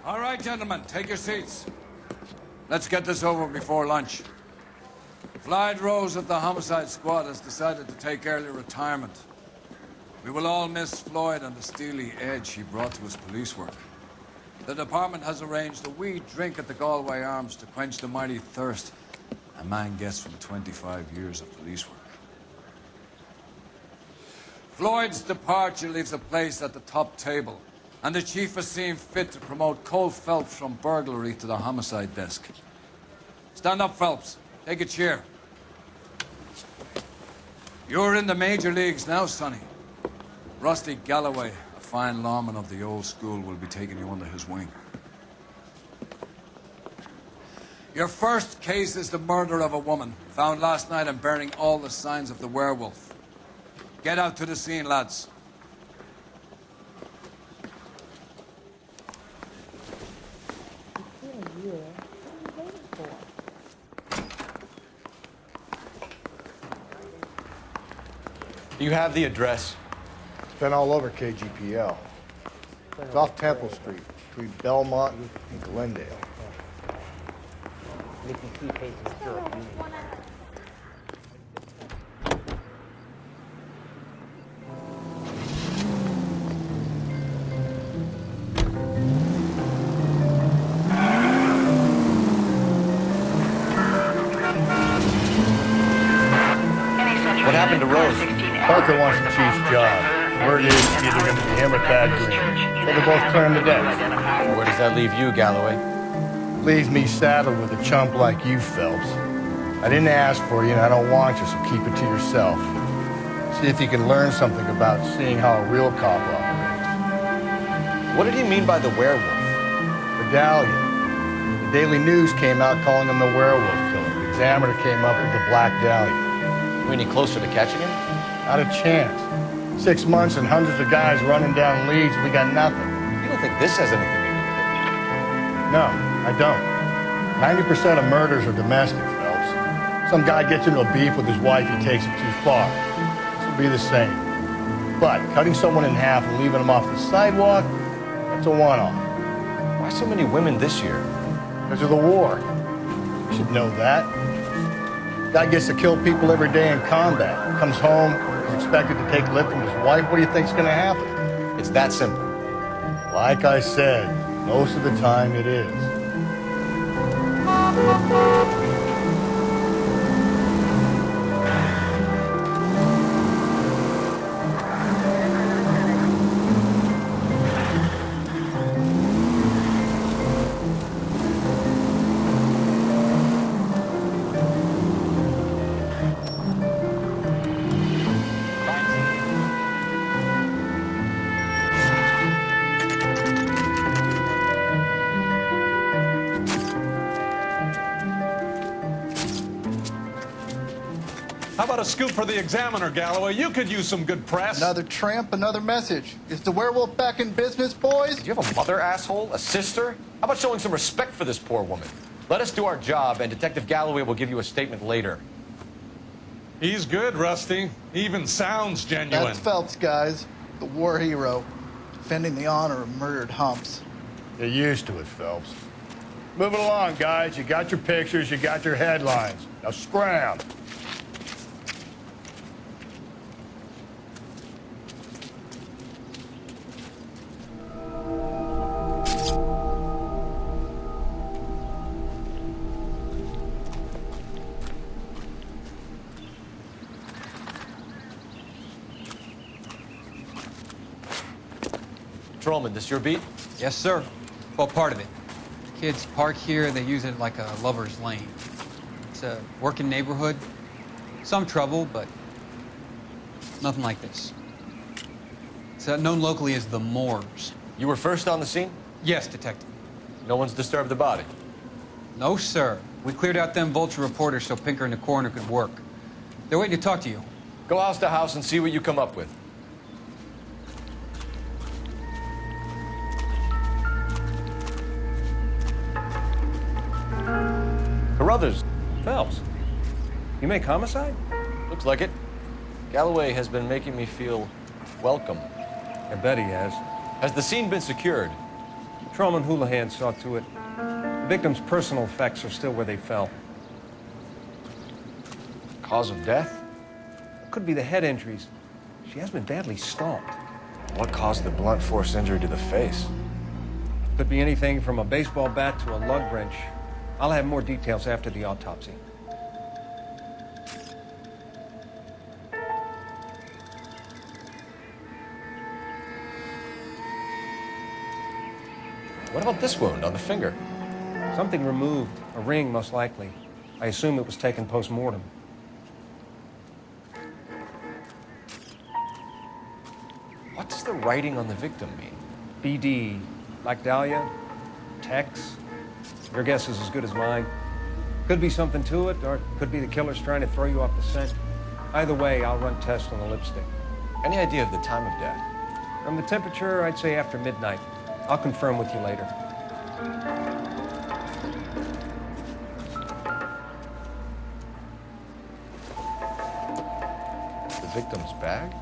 All right, gentlemen, take your seats. Let's get this over before lunch. Floyd Rose of the Homicide Squad has decided to take early retirement. We will all miss Floyd and the steely edge he brought to his police work. The department has arranged a wee drink at the Galloway Arms to quench the mighty thirst a man gets from 25 years of police work. Floyd's departure leaves a place at the top table, and the chief has seen fit to promote Cole Phelps from burglary to the homicide desk. Stand up, Phelps. Take a chair. You're in the major leagues now, Sonny. Rusty Galloway, a fine lawman of the old school, will be taking you under his wing. Your first case is the murder of a woman, found last night and bearing all the signs of the werewolf. Get out to the scene, lads. Do you have the address? It's been all over KGPL. It's off Temple Street, between Belmont and Glendale. What happened to Rose? Parker wants the chief's job. Word is it's either going to be him or Thad Green. So they're both clearing the decks. Where does that leave you, Galloway? Leaves me saddled with a chump like you, Phelps. I didn't ask for you, and I don't want you, so keep it to yourself. See if you can learn something about seeing how a real cop operates. What did he mean by the werewolf? Medallion. The Daily News came out calling him the werewolf killer. The Examiner came up with the Black Dahlia. Are we any closer to catching him? Not a chance. 6 months and hundreds of guys running down leads, and we got nothing. You don't think this has anything to do with it? No, I don't. 90% of murders are domestic, Phelps. Some guy gets into a beef with his wife, he takes it too far. This will be the same. But cutting someone in half and leaving them off the sidewalk, that's a one-off. Why so many women this year? Because of the war. You should know that. Guy gets to kill people every day in combat. Comes home, is expected to take lip from his wife. What do you think's gonna happen? It's that simple. Like I said, most of the time it is. How about a scoop for the Examiner, Galloway? You could use some good press. Another tramp, another message. Is the werewolf back in business, boys? Do you have a mother, asshole? A sister? How about showing some respect for this poor woman? Let us do our job, and Detective Galloway will give you a statement later. He's good, Rusty. He even sounds genuine. That's Phelps, guys. The war hero. Defending the honor of murdered humps. You're used to it, Phelps. Move it along, guys. You got your pictures, you got your headlines. Now scram. Patrolman, this your beat? Yes, sir. Well, part of it. Kids park here, they use it like a lover's lane. It's a working neighborhood. Some trouble, but nothing like this. It's known locally as the Moors. You were first on the scene? Yes, detective. No one's disturbed the body? No, sir. We cleared out them vulture reporters so Pinker and the coroner could work. They're waiting to talk to you. Go house to house and see what you come up with. Carruthers. Phelps, you make Homicide? Looks like it. Galloway has been making me feel welcome. I bet he has. Has the scene been secured? Traum and Houlihan saw to it. The victim's personal effects are still where they fell. Cause of death? Could be the head injuries. She has been badly stalked. What caused the blunt force injury to the face? Could be anything from a baseball bat to a lug wrench. I'll have more details after the autopsy. What about this wound on the finger? Something removed. A ring, most likely. I assume it was taken post-mortem. What does the writing on the victim mean? BD, like Dahlia, Tex. Your guess is as good as mine. Could be something to it, or it could be the killer's trying to throw you off the scent. Either way, I'll run tests on the lipstick. Any idea of the time of death? From the temperature, I'd say after midnight. I'll confirm with you later. The victim's bag?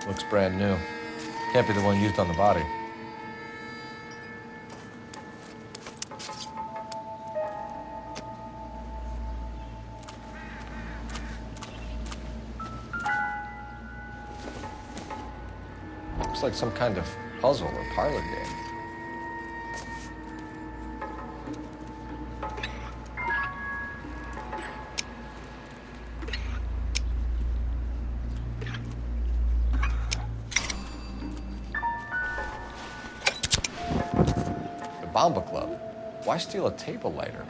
Looks brand new. Can't be the one used on the body. Looks like some kind of puzzle or parlor game. The Bamba Club. Why steal a table lighter?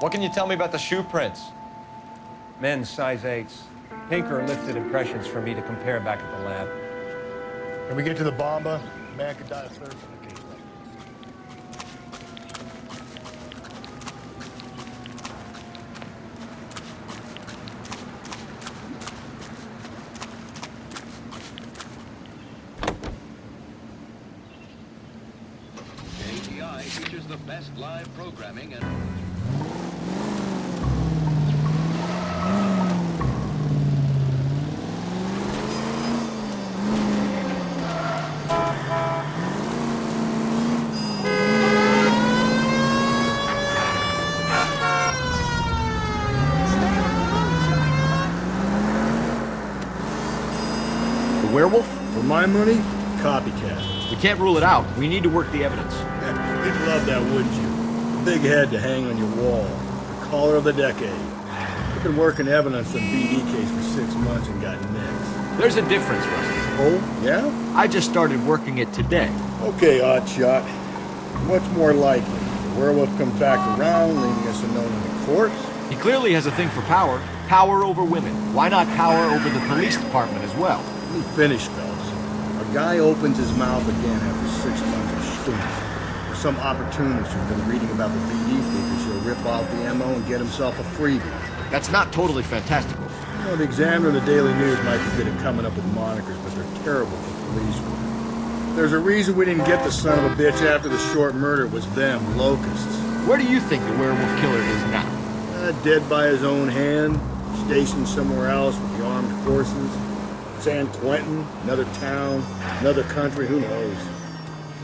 What can you tell me about the shoe prints? Men's size 8s. Pink or lifted impressions for me to compare back at the lab. When we get to the Bamba, a man could die of thirst in a case like ATI features the best live programming and... The werewolf? For my money, copycat. We can't rule it out. We need to work the evidence. You'd love that, wouldn't you? A big head to hang on your wall. The caller of the decade. I've been working evidence on BD case for 6 months and got nixed. There's a difference, Rusty. Oh, yeah? I just started working it today. Okay, Oddshot. What's more likely? The werewolf comes back around, leaving us unknown in the corpse? He clearly has a thing for power. Power over women. Why not power over the police department as well? Let me finish, fellas. A guy opens his mouth again after 6 months of stinking. Or some opportunist who's been reading about the BD figures who'll rip off the MO and get himself a freebie. That's not totally fantastical. You know, the Examiner and the Daily News might be good at coming up with monikers, but they're terrible for police work. There's a reason we didn't get the son of a bitch after the short murder. It was them, locusts. Where do you think the werewolf killer is now? Dead by his own hand, stationed somewhere else with the armed forces. San Quentin, another town, another country, who knows?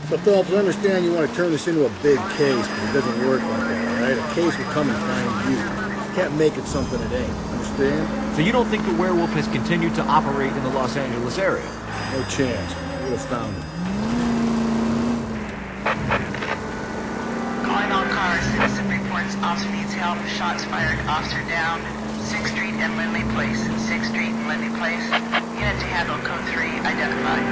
So, Phillips, I understand you want to turn this into a big case, but it doesn't work like that, all right? A case will come and find you. You can't make it something it ain't, understand? So you don't think the werewolf has continued to operate in the Los Angeles area? No chance. We would have found him. Calling all cars. Citizen reports officer needs help. Shots fired. Officer down. 6th Street and Lindley Place. 6th Street and Lindley Place. Unit to handle code 3. Identified.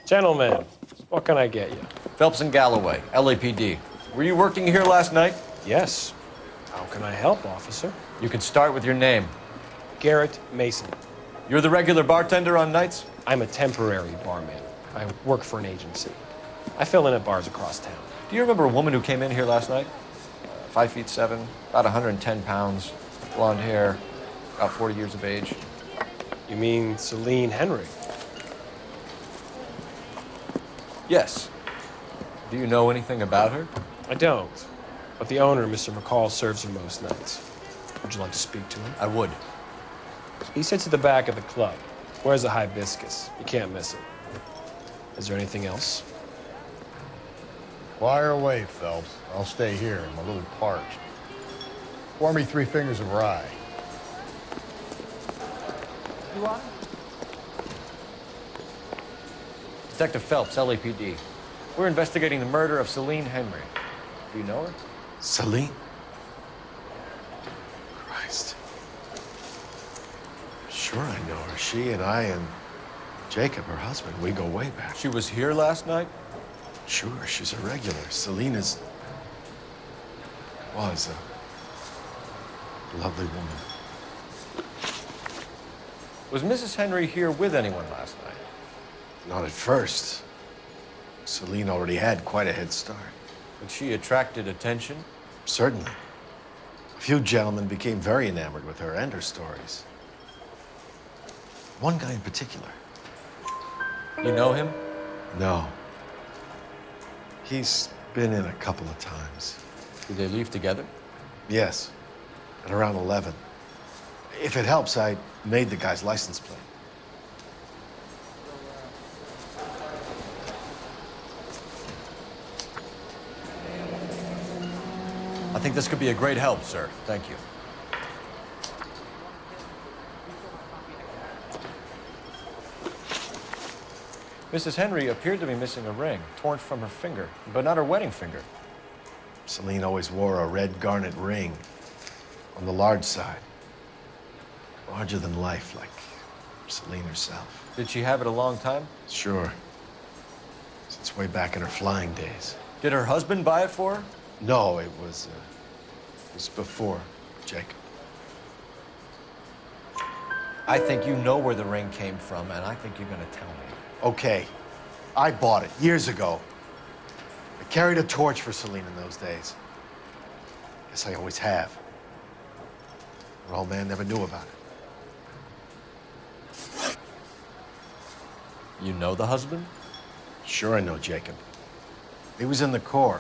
Gentlemen, what can I get you? Phelps and Galloway, LAPD. Were you working here last night? Yes. How can I help, officer? You can start with your name. Garrett Mason. You're the regular bartender on nights? I'm a temporary barman. I work for an agency. I fill in at bars across town. Do you remember a woman who came in here last night? 5'7", about 110 pounds, blonde hair, about 40 years of age. You mean Celine Henry? Yes. Do you know anything about her? I don't. But the owner, Mr. McCall, serves her most nights. Would you like to speak to him? I would. He sits at the back of the club. Wears a hibiscus. You can't miss it. Is there anything else? Fire away, Phelps. I'll stay here. I'm a little parched. Pour me 3 fingers of rye. You want? Detective Phelps, LAPD. We're investigating the murder of Celine Henry. Do you know her? Celine? Christ. Sure I know her. She and I and Jacob, her husband, we go way back. She was here last night? Sure, she's a regular. Celine was a lovely woman. Was Mrs. Henry here with anyone last night? Not at first. Celine already had quite a head start. But she attracted attention? Certainly. A few gentlemen became very enamored with her and her stories. One guy in particular. You know him? No. He's been in a couple of times. Did they leave together? Yes, at around 11. If it helps, I made the guy's license plate. I think this could be a great help, sir. Thank you. Mrs. Henry appeared to be missing a ring, torn from her finger, but not her wedding finger. Celine always wore a red garnet ring on the large side. Larger than life, like Celine herself. Did she have it a long time? Sure. Since way back in her flying days. Did her husband buy it for her? No, it was before Jacob. I think you know where the ring came from, and I think you're gonna tell me. Okay, I bought it years ago. I carried a torch for Celine in those days. Guess I always have. Her old man never knew about it. You know the husband? Sure I know Jacob. He was in the Corps.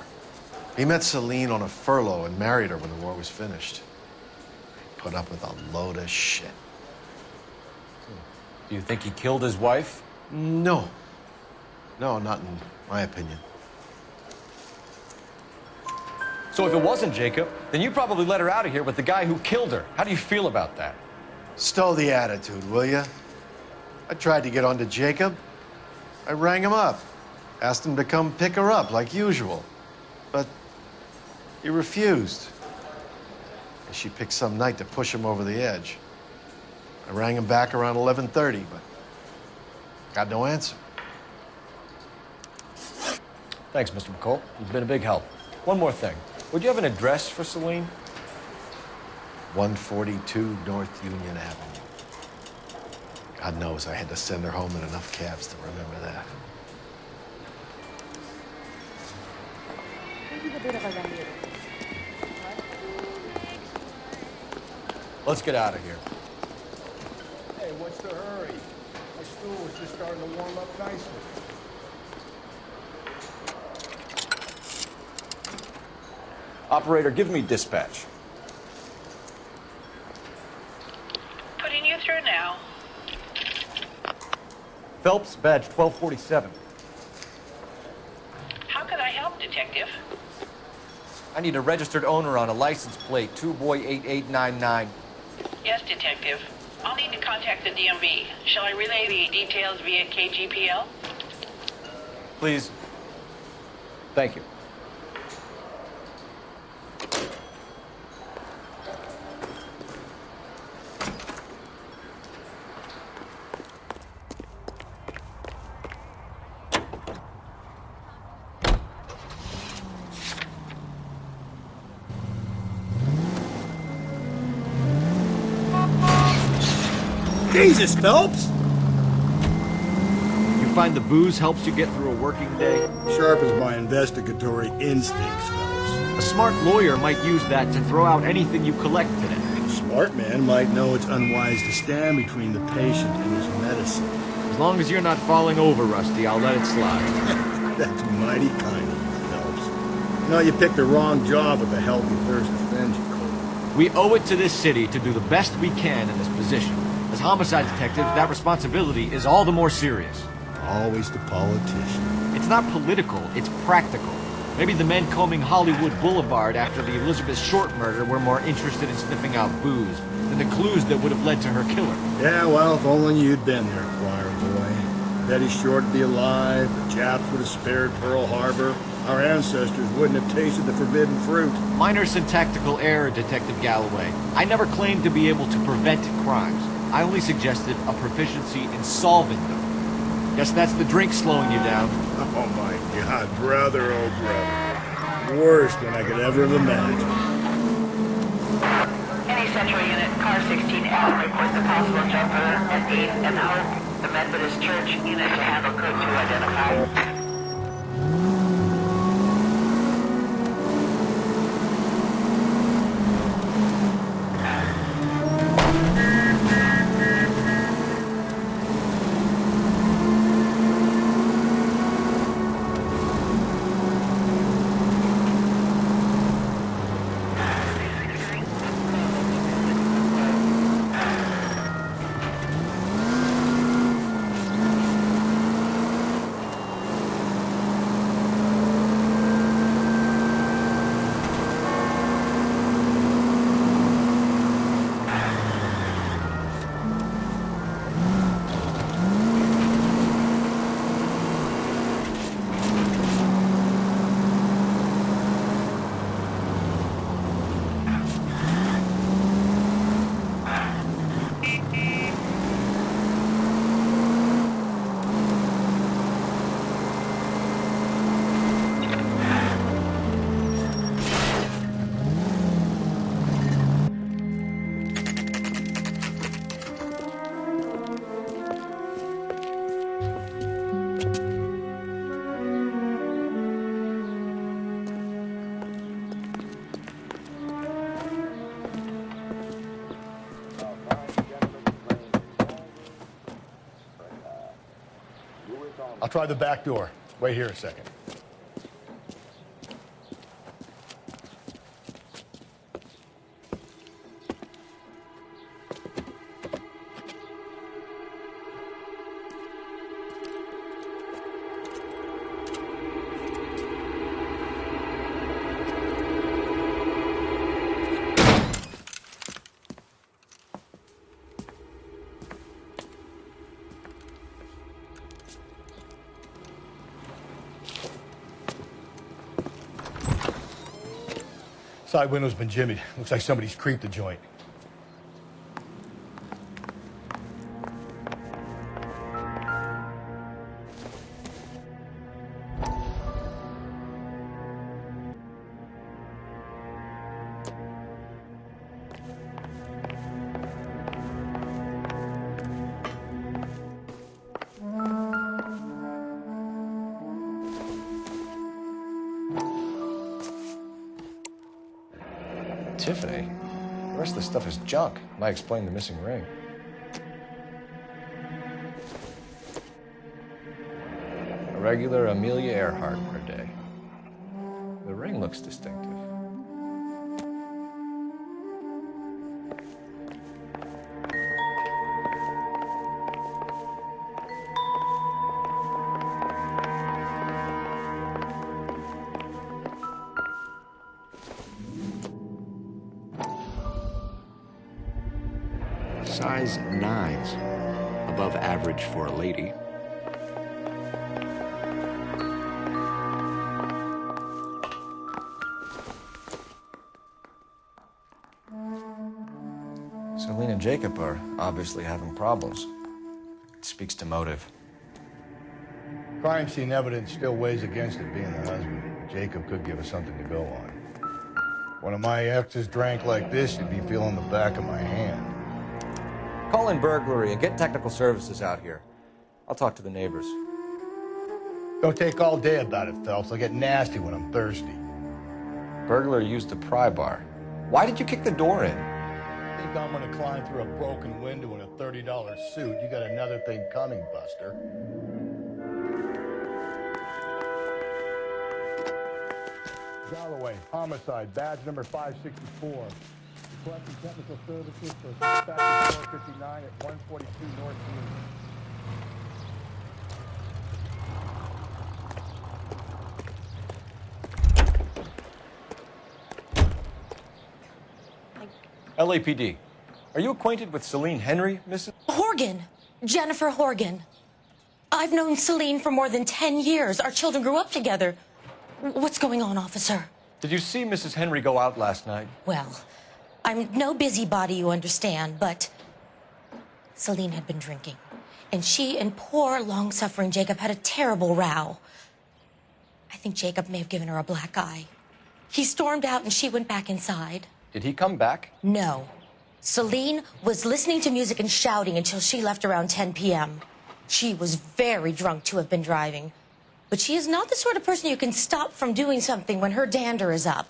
He met Celine on a furlough and married her when the war was finished. He put up with a load of shit. Do you think he killed his wife? No. No, not in my opinion. So if it wasn't Jacob, then you probably let her out of here with the guy who killed her. How do you feel about that? Stow the attitude, will ya? I tried to get onto Jacob. I rang him up. Asked him to come pick her up, like usual. But he refused. And she picked some night to push him over the edge. I rang him back around 11:30, but got no answer. Thanks, Mr. McCall. You've been a big help. One more thing. Would you have an address for Celine? 142 North Union Avenue. God knows I had to send her home in enough cabs to remember that. Let's get out of here. Hey, what's the hurry? My stool was just starting to warm up nicely. Operator, give me dispatch. Putting you through now. Phelps, badge 1247. How can I help, Detective? I need a registered owner on a license plate, 2boy8899. Yes, Detective. I'll need to contact the DMV. Shall I relay the details via KGPL? Please. Thank you. Jesus, Phelps! You find the booze helps you get through a working day? Sharpens my investigatory instincts, Phelps. A smart lawyer might use that to throw out anything you collect today. A smart man might know it's unwise to stand between the patient and his medicine. As long as you're not falling over, Rusty, I'll let it slide. That's mighty kind of you, Phelps. You know, you picked the wrong job with a healthy thirst to avenge, Cole. We owe it to this city to do the best we can in this position. As homicide detectives, that responsibility is all the more serious. Always the politician. It's not political, it's practical. Maybe the men combing Hollywood Boulevard after the Elizabeth Short murder were more interested in sniffing out booze than the clues that would have led to her killer. Yeah, well, if only you'd been there, choir boy. Betty Short would be alive, the Japs would have spared Pearl Harbor, our ancestors wouldn't have tasted the forbidden fruit. Minor syntactical error, Detective Galloway. I never claimed to be able to prevent crimes. I only suggested a proficiency in solving them. Guess that's the drink slowing you down. Oh my God, brother, oh brother. Worse than I could ever have imagined. Any Central Unit, Car 16L reports a possible jumper at 8th and Hope. The Methodist Church unit to handle code 2 identified. I'll try the back door. Wait here a second. Side window's been jimmied. Looks like somebody's creeped the joint. Tiffany? The rest of the stuff is junk. Might explain the missing ring. A regular Amelia Earhart per day. The ring looks distinctive. Size 9s. Above average for a lady. Selena and Jacob are obviously having problems. It speaks to motive. Crime scene evidence still weighs against it being the husband. Jacob could give us something to go on. One of my exes drank like this, you'd be feeling the back of my hand. Call in burglary and get technical services out here. I'll talk to the neighbors. Don't take all day about it, Phelps. I'll get nasty when I'm thirsty. Burglar used a pry bar. Why did you kick the door in? Think I'm gonna climb through a broken window in a $30 suit? You got another thing coming, Buster. Galloway, homicide, badge number 564. Requesting technical services for suspected 459 at 142 North Main. LAPD. Are you acquainted with Celine Henry, Mrs.? Horgan. Jennifer Horgan. I've known Celine for more than 10 years. Our children grew up together. What's going on, officer? Did you see Mrs. Henry go out last night? Well, I'm no busybody, you understand, but Celine had been drinking. And she and poor, long-suffering Jacob had a terrible row. I think Jacob may have given her a black eye. He stormed out and she went back inside. Did he come back? No. Celine was listening to music and shouting until she left around 10 p.m. She was very drunk to have been driving. But she is not the sort of person you can stop from doing something when her dander is up.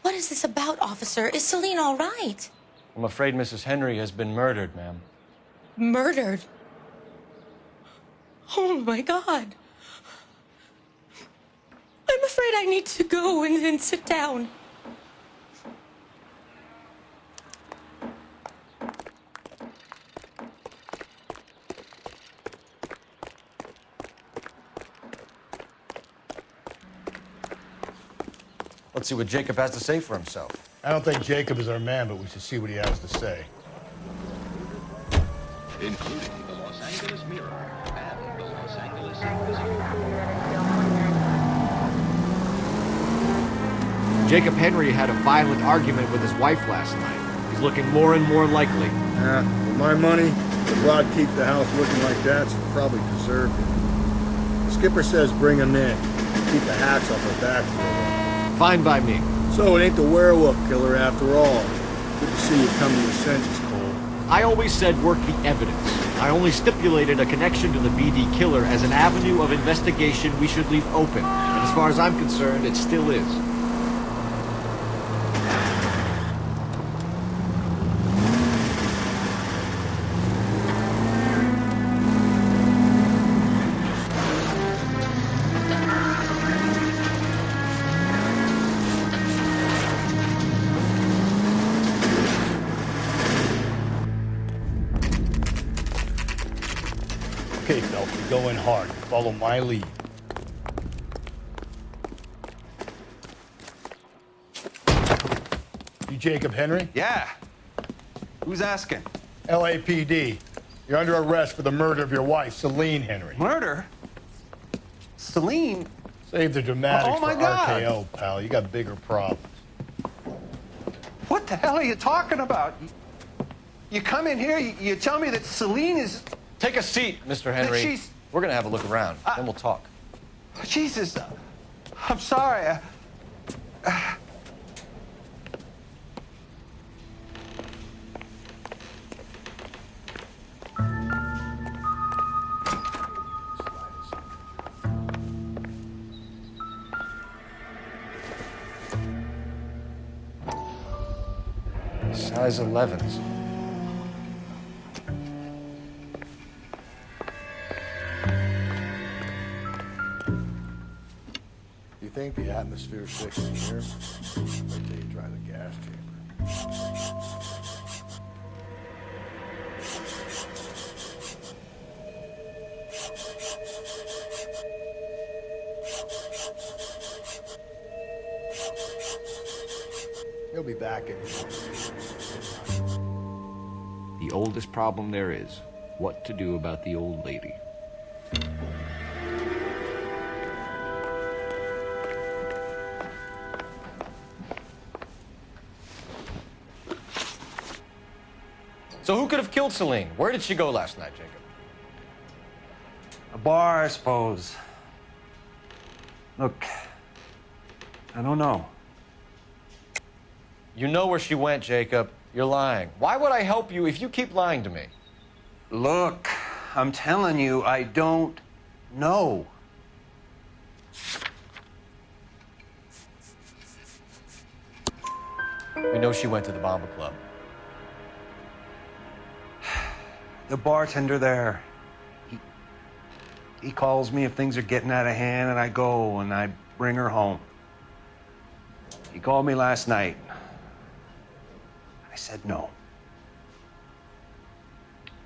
What is this about, officer? Is Celine all right? I'm afraid Mrs. Henry has been murdered, ma'am. Murdered? Oh, my God. I'm afraid I need to go and sit down. Let's see what Jacob has to say for himself. I don't think Jacob is our man, but we should see what he has to say. Including the Los Angeles Mirror and the Los Angeles Inquisitor. Jacob Henry had a violent argument with his wife last night. He's looking more and more likely. With my money, if Rod keeps the house looking like that, she probably deserved it. The skipper says bring him in. Keep the hacks off her back for a while. Fine by me. So it ain't the werewolf killer after all. Good to see you come to your senses, Cole. I always said work the evidence. I only stipulated a connection to the BD killer as an avenue of investigation we should leave open. And as far as I'm concerned, it still is. Okay, Phelps, we go in hard. Follow my lead. You Jacob Henry? Yeah. Who's asking? LAPD. You're under arrest for the murder of your wife, Celine Henry. Murder? Celine? Save the dramatics Oh, my for God. RKO, pal. You got bigger problems. What the hell are you talking about? You come in here, you tell me that Celine is... Take a seat, Mr. Henry. She's... We're gonna have a look around, then we'll talk. Jesus, I'm sorry. Size 11s. You think the atmosphere's thick in here? Wait till you try the gas chamber. He'll be back in here. The oldest problem there is, what to do about the old lady. So who could have killed Celine? Where did she go last night, Jacob? A bar, I suppose. Look, I don't know. You know where she went, Jacob. You're lying. Why would I help you if you keep lying to me? Look, I'm telling you, I don't know. We know she went to the Bamba Club. The bartender there, he calls me if things are getting out of hand, and I go and I bring her home. He called me last night. I said no.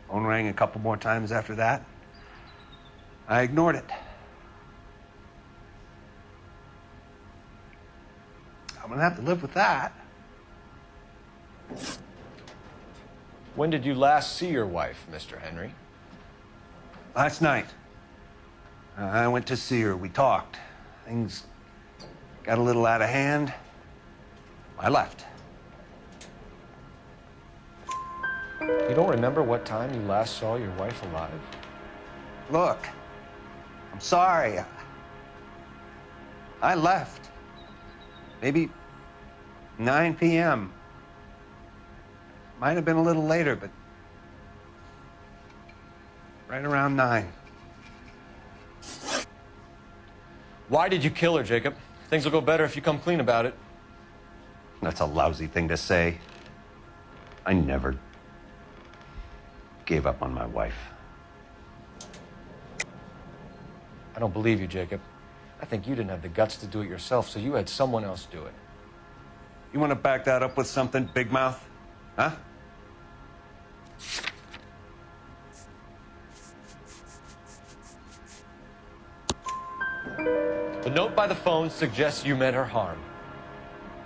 Phone rang a couple more times after that. I ignored it. I'm gonna have to live with that. When did you last see your wife, Mr. Henry? Last night. I went to see her. We talked. Things got a little out of hand. I left. You don't remember what time you last saw your wife alive? Look, I'm sorry. I left. Maybe 9 p.m. Might have been a little later, but right around 9. Why did you kill her, Jacob? Things will go better if you come clean about it. That's a lousy thing to say. I never gave up on my wife. I don't believe you, Jacob. I think you didn't have the guts to do it yourself, so you had someone else do it. You want to back that up with something, Big Mouth? Huh? The note by the phone suggests you meant her harm.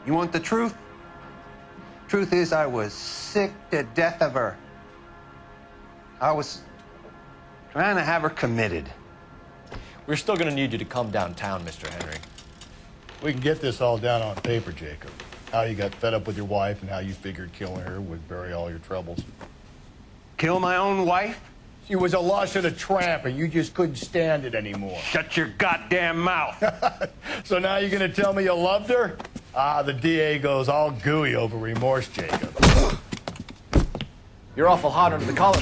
You want the truth? Truth is, I was sick to death of her. I was trying to have her committed. We're still going to need you to come downtown, Mr. Henry. We can get this all down on paper, Jacob. How you got fed up with your wife and how you figured killing her would bury all your troubles. Kill my own wife? She was a lush and a tramp, and you just couldn't stand it anymore. Shut your goddamn mouth. So now you're gonna tell me you loved her? Ah, the DA goes all gooey over remorse, Jacob. You're awful hot under the collar.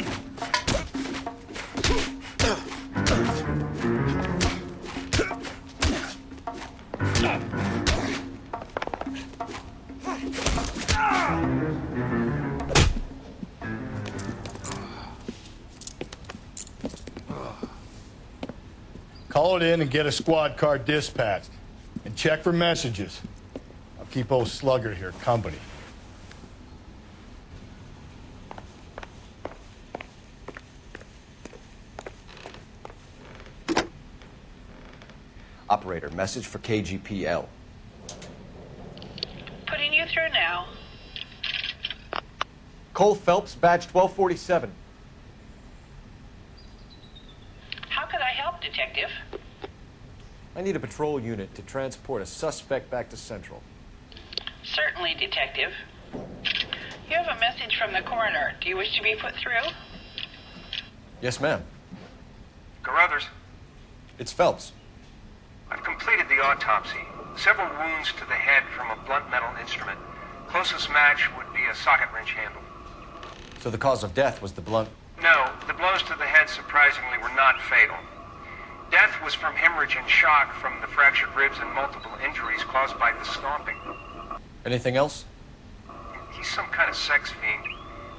Call it in and get a squad car dispatched. And check for messages. I'll keep old Slugger here company. Operator, message for KGPL. Putting you through now. Cole Phelps, badge 1247. How could I help, Detective? I need a patrol unit to transport a suspect back to Central. Certainly, Detective. You have a message from the coroner. Do you wish to be put through? Yes, ma'am. Carruthers, It's Phelps. I've completed the autopsy. Several wounds to the head from a blunt metal instrument. Closest match would be a socket wrench handle. So the cause of death was the blunt. No, the blows to the head surprisingly were not fatal. Death was from hemorrhage and shock from the fractured ribs and multiple injuries caused by the stomping. Anything else? He's some kind of sex fiend.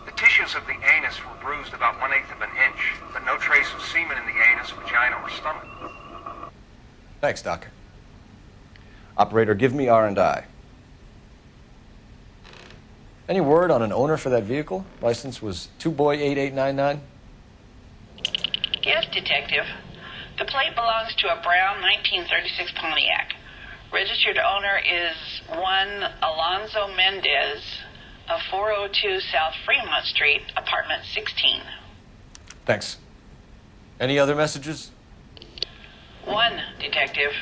The tissues of the anus were bruised about 1/8 of an inch, but no trace of semen in the anus, vagina, or stomach. Thanks, Doc. Operator, give me R&I. Any word on an owner for that vehicle? License was 2boy8899. Yes, Detective. The plate belongs to a brown 1936 Pontiac. Registered owner is one Alonzo Mendez of 402 South Fremont Street, apartment 16. Thanks. Any other messages? One, Detective.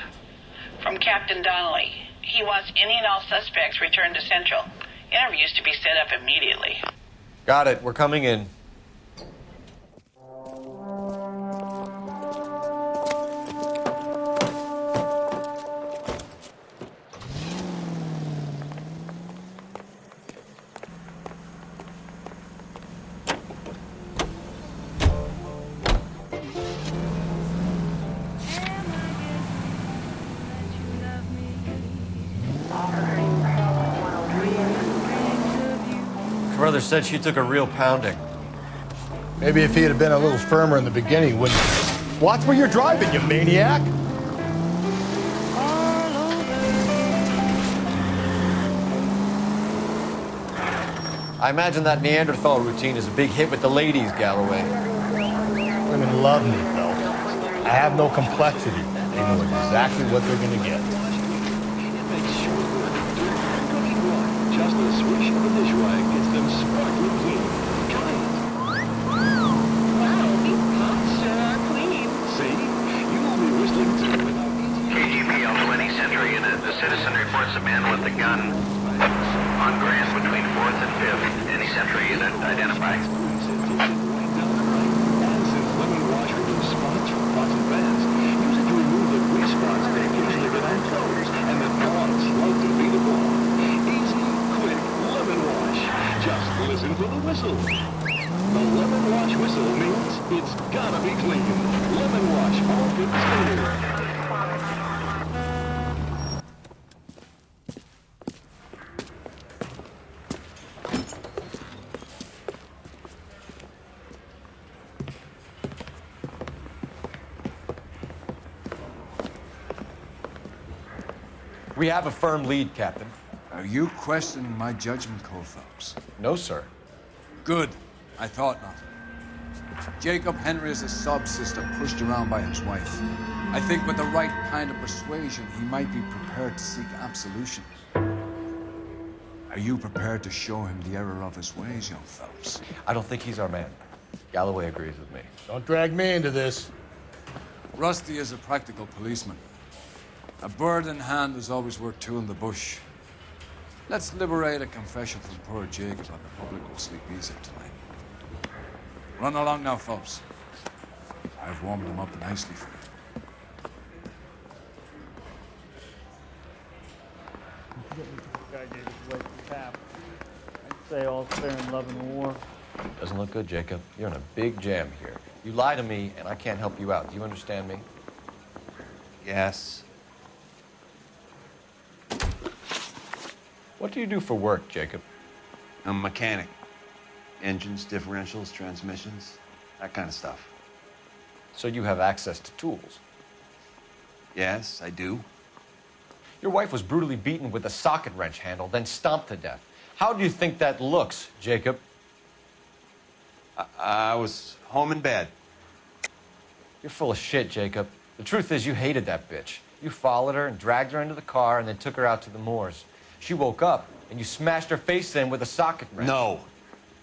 From Captain Donnelly. He wants any and all suspects returned to Central. Interviews to be set up immediately. Got it. We're coming in. brother said she took a real pounding. Maybe if he had been a little firmer in the beginning, wouldn't he? Watch where you're driving, you maniac! I imagine that Neanderthal routine is a big hit with the ladies, Galloway. Women love me, Phelps. I have no complexity. They know exactly what they're gonna get. Just a swish of the dish rag gets them sparkling clean. Try it. Wow, these pots are clean. See? You will be whistling too without KGP Alpha 20 Century Unit. The citizen reports a man with a gun on Grand between 4th and 5th. Any Century Unit identified. And since lemon wash removes spots from pots and pans, use it to remove the grease spots that occasionally get on clothes and that dogs love to beat upon. Easy, quick, lemon wash. Just listen for the whistle. The lemon wash whistle means it's gotta be clean. Lemon wash, all good cleaner. We have a firm lead, Captain. Are you questioning my judgment call, Phelps? No, sir. Good. I thought not. Jacob Henry is a sub-sister pushed around by his wife. I think with the right kind of persuasion, he might be prepared to seek absolution. Are you prepared to show him the error of his ways, young Phelps? I don't think he's our man. Galloway agrees with me. Don't drag me into this. Rusty is a practical policeman. A bird in hand is always worth two in the bush. Let's liberate a confession from poor Jacob, and the public will sleep easy tonight. Run along now, folks. I've warmed them up nicely for you. I'd say all's fair in love and war. Doesn't look good, Jacob. You're in a big jam here. You lie to me, and I can't help you out. Do you understand me? Yes. What do you do for work, Jacob? I'm a mechanic. Engines, differentials, transmissions, that kind of stuff. So you have access to tools? Yes, I do. Your wife was brutally beaten with a socket wrench handle, then stomped to death. How do you think that looks, Jacob? I was home in bed. You're full of shit, Jacob. The truth is you hated that bitch. You followed her and dragged her into the car and then took her out to the moors. She woke up and you smashed her face in with a socket wrench. No.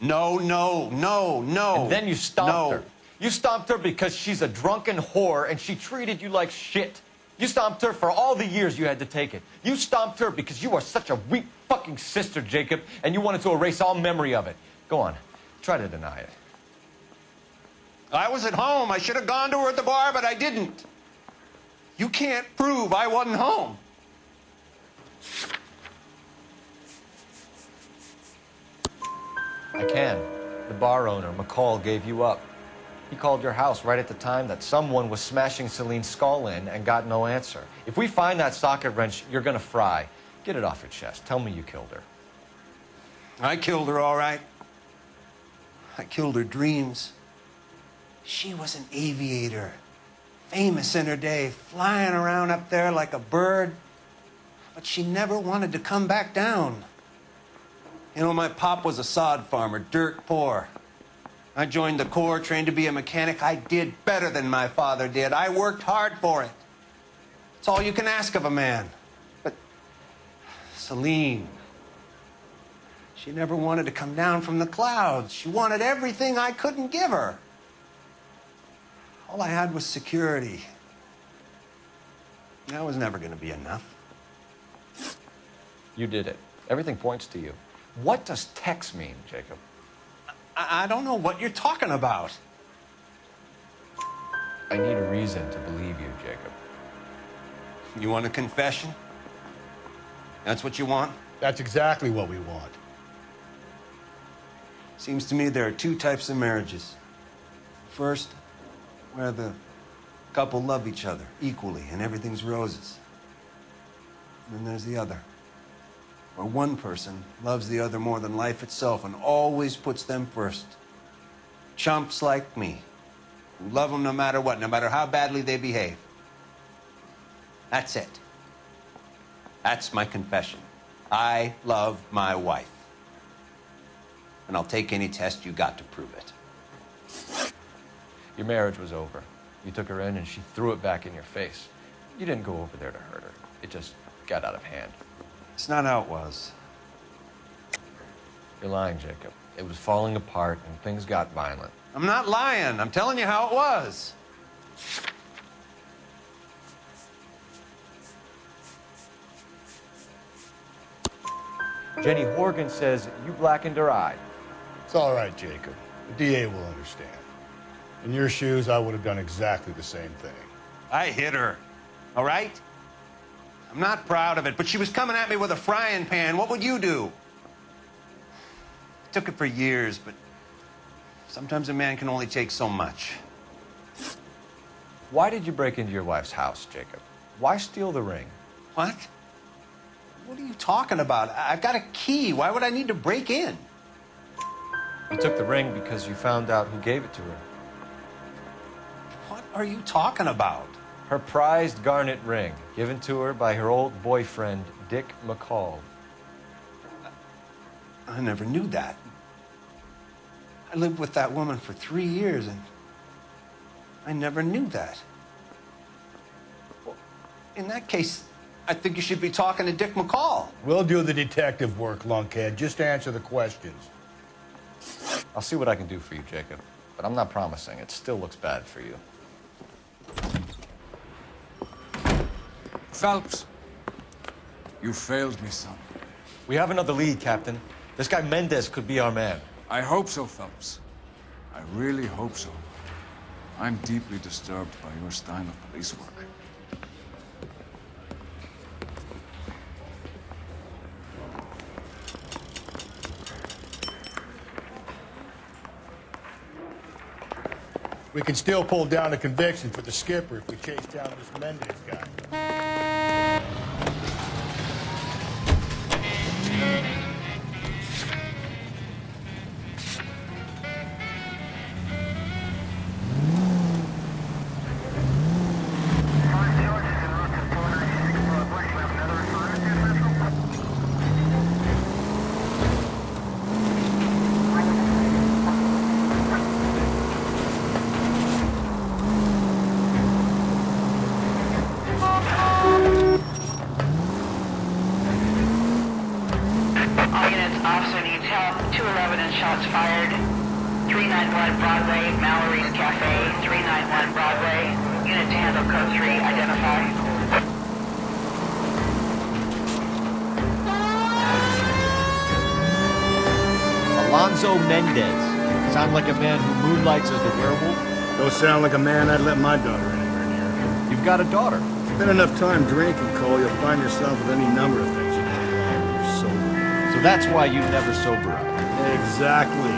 No. And then you stomped her. You stomped her because she's a drunken whore and she treated you like shit. You stomped her for all the years you had to take it. You stomped her because you are such a weak fucking sister, Jacob, and you wanted to erase all memory of it. Go on. Try to deny it. I was at home. I should have gone to her at the bar, but I didn't. You can't prove I wasn't home. I can. The bar owner, McCall, gave you up. He called your house right at the time that someone was smashing Celine's skull in and got no answer. If we find that socket wrench, you're gonna fry. Get it off your chest. Tell me you killed her. I killed her, all right. I killed her dreams. She was an aviator, famous in her day, flying around up there like a bird. But she never wanted to come back down. You know, my pop was a sod farmer, dirt poor. I joined the Corps, trained to be a mechanic. I did better than my father did. I worked hard for it. It's all you can ask of a man. But Celine, she never wanted to come down from the clouds. She wanted everything I couldn't give her. All I had was security. That was never going to be enough. You did it. Everything points to you. What does Tex mean, Jacob? I don't know what you're talking about. I need a reason to believe you, Jacob. You want a confession? That's what you want? That's exactly what we want. Seems to me there are two types of marriages. First, where the couple love each other equally and everything's roses. And then there's the other, where one person loves the other more than life itself and always puts them first. Chumps like me, who love them no matter what, no matter how badly they behave. That's it. That's my confession. I love my wife. And I'll take any test you got to prove it. Your marriage was over. You took her in and she threw it back in your face. You didn't go over there to hurt her. It just got out of hand. It's not how it was. You're lying, Jacob. It was falling apart and things got violent. I'm not lying. I'm telling you how it was. Jenny Horgan says you blackened her eye. It's all right, Jacob. The DA will understand. In your shoes, I would have done exactly the same thing. I hit her, all right? I'm not proud of it, but she was coming at me with a frying pan. What would you do? I took it for years, but sometimes a man can only take so much. Why did you break into your wife's house, Jacob? Why steal the ring? What? What are you talking about? I've got a key. Why would I need to break in? You took the ring because you found out who gave it to her. What are you talking about? Her prized garnet ring, given to her by her old boyfriend, Dick McCall. I never knew that. I lived with that woman for 3 years, and I never knew that. Well, in that case, I think you should be talking to Dick McCall. We'll do the detective work, lunkhead. Just answer the questions. I'll see what I can do for you, Jacob. But I'm not promising. It still looks bad for you. Phelps, you failed me, son. We have another lead, Captain. This guy Mendez could be our man. I hope so, Phelps. I really hope so. I'm deeply disturbed by your style of police work. We can still pull down a conviction for the skipper if we chase down this Mendez guy. Officer needs help. 211 and shots fired. 391 Broadway, Mallory's Cafe. 391 Broadway. Unit to handle code 3. Identify. Alonzo Mendez. Sound like a man who moonlights as the werewolf? Don't sound like a man I'd let my daughter anywhere near. You've got a daughter. Spend enough time drinking, Cole, you'll find yourself with any number of things you can do when you're sober. So that's why you never sober up. Exactly.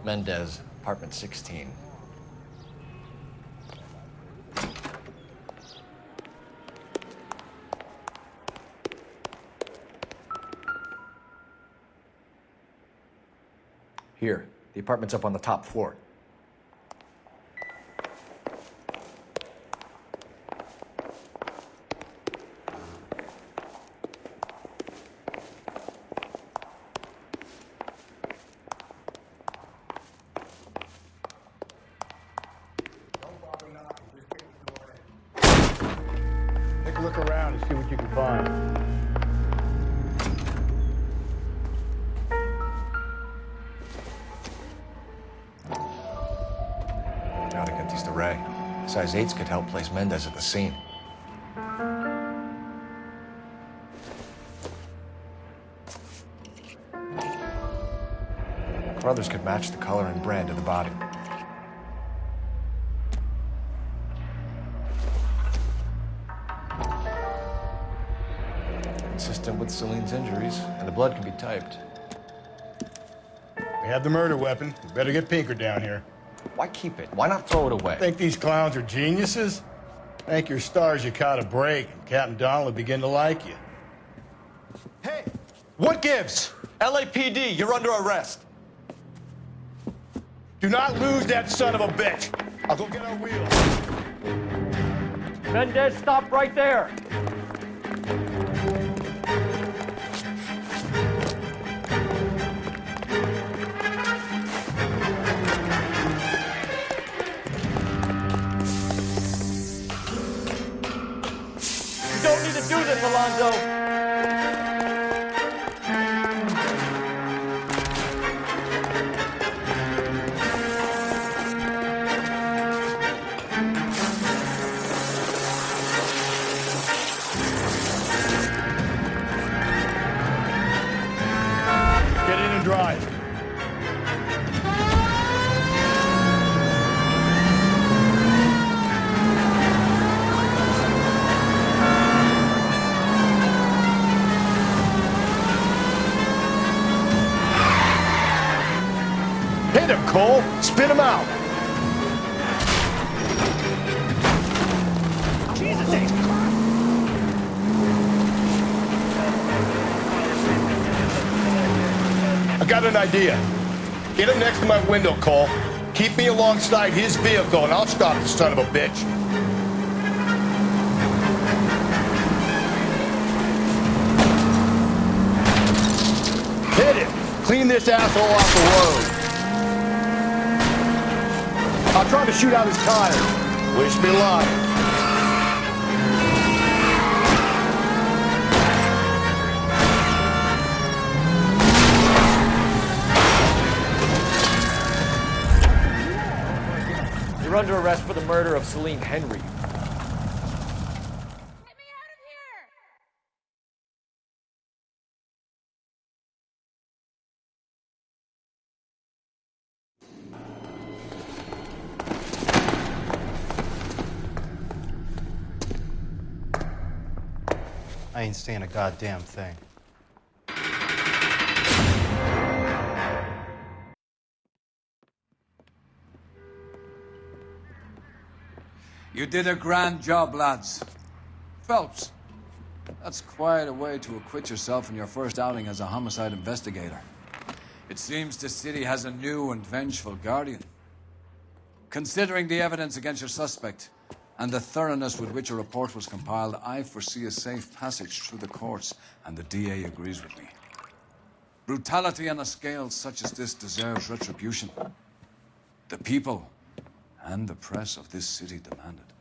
Mendez, apartment 16. Here, the apartment's up on the top floor. Take a look around and see what you can find. Gotta get these to Ray. Size 8s could help place Mendez at the scene. Brothers could match the color and brand of the body. consistent with Celine's injuries, and the blood can be typed. We have the murder weapon. We better get Pinker down here. Why keep it? Why not throw it away? Think these clowns are geniuses? Thank your stars you caught a break, and Captain Donald will begin to like you. Hey, what gives? LAPD, you're under arrest. Do not lose that son of a bitch. I'll go get our wheels. Mendez, stop right there. You don't need to do this, Alonzo. Drive. Hit him, Cole. Spit him out. Jesus H. I got an idea. Get him next to my window, Cole. Keep me alongside his vehicle, and I'll stop the son of a bitch. Hit him. Clean this asshole off the road. I'll try to shoot out his tires. Wish me luck. You're under arrest for the murder of Celine Henry. I ain't saying a goddamn thing. You did a grand job, lads. Phelps, that's quite a way to acquit yourself in your first outing as a homicide investigator. It seems the city has a new and vengeful guardian. Considering the evidence against your suspect and the thoroughness with which a report was compiled, I foresee a safe passage through the courts, and the DA agrees with me. Brutality on a scale such as this deserves retribution. The people and the press of this city demand it.